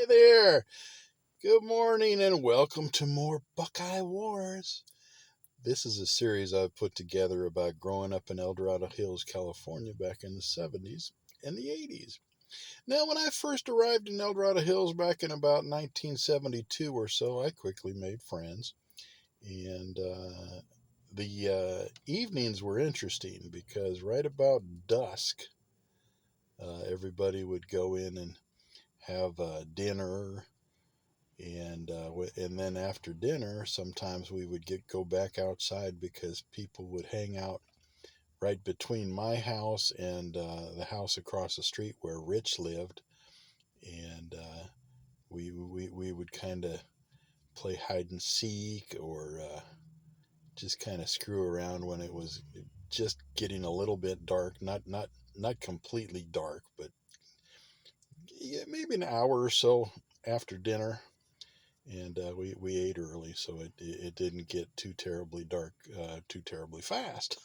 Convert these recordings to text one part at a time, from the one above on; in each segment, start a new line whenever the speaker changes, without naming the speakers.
Hey there. Good morning and welcome to more Buckeye Wars. This is a series I've put together about growing up in El Dorado Hills, California back in the 70s and the 80s. Now, when I first arrived in El Dorado Hills back in about 1972 or so, I quickly made friends. And the evenings were interesting because right about dusk, everybody would go in and have dinner. And then after dinner, sometimes we would go back outside because people would hang out right between my house and the house across the street where Rich lived, and we would kind of play hide and seek or just kind of screw around when it was just getting a little bit dark, not completely dark, but yeah, maybe an hour or so after dinner. And we ate early, so it didn't get too terribly dark too terribly fast.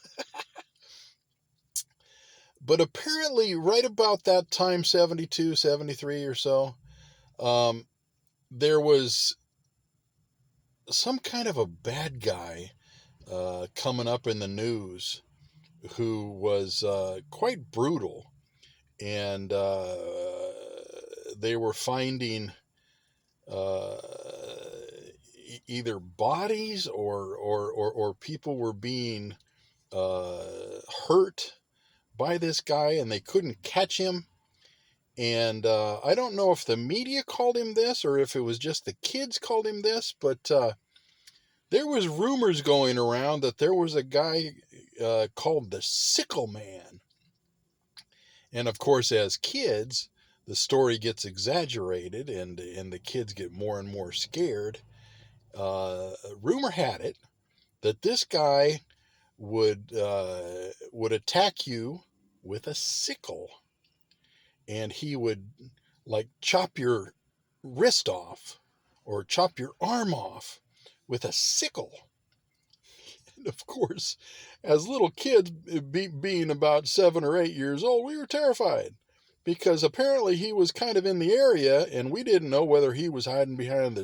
But apparently, right about that time, 72, 73 or so, um, there was some kind of a bad guy coming up in the news who was quite brutal. And they were finding uh, either bodies or people were being uh, hurt by this guy and they couldn't catch him. And I don't know if the media called him this or if it was just the kids called him this, but there was rumors going around that there was a guy called the Sickle Man. And of course, as kids, the story gets exaggerated and the kids get more and more scared. Rumor had it that this guy would attack you with a sickle, and he would like chop your wrist off or chop your arm off with a sickle. And of course, as little kids, being about 7 or 8 years old, we were terrified because apparently he was kind of in the area and we didn't know whether he was hiding behind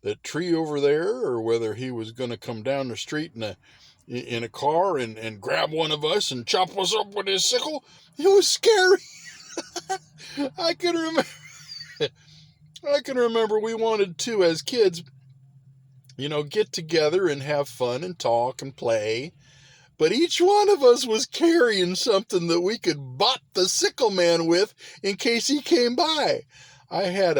the tree over there or whether he was going to come down the street in a car and grab one of us and chop us up with his sickle. It was scary. I can remember. I can remember we wanted to, as kids, get together and have fun and talk and play. But each one of us was carrying something that we could bop the sickle man with in case he came by. I had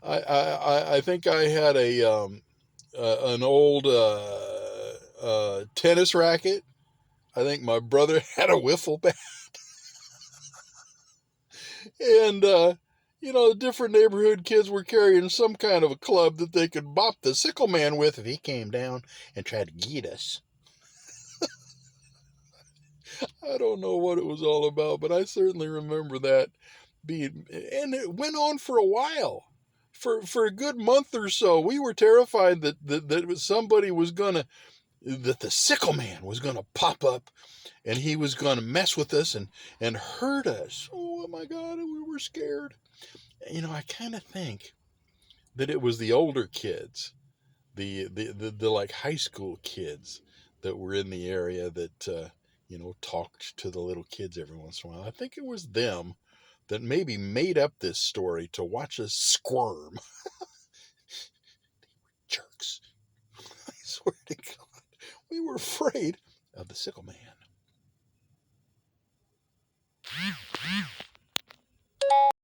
I think I had an old tennis racket. I think my brother had a wiffle bat. And, different neighborhood kids were carrying some kind of a club that they could bop the sickle man with if he came down and tried to get us. I don't know what it was all about, but I certainly remember that being, and it went on for a while. For a good month or so, we were terrified that somebody was that the sickle man was gonna pop up and he was gonna mess with us and hurt us. Oh my God, we were scared. I kind of think that it was the older kids, the like high school kids that were in the area that talked to the little kids every once in a while. I think it was them that maybe made up this story to watch us squirm. Jerks. I swear to God, we were afraid of the sickle man.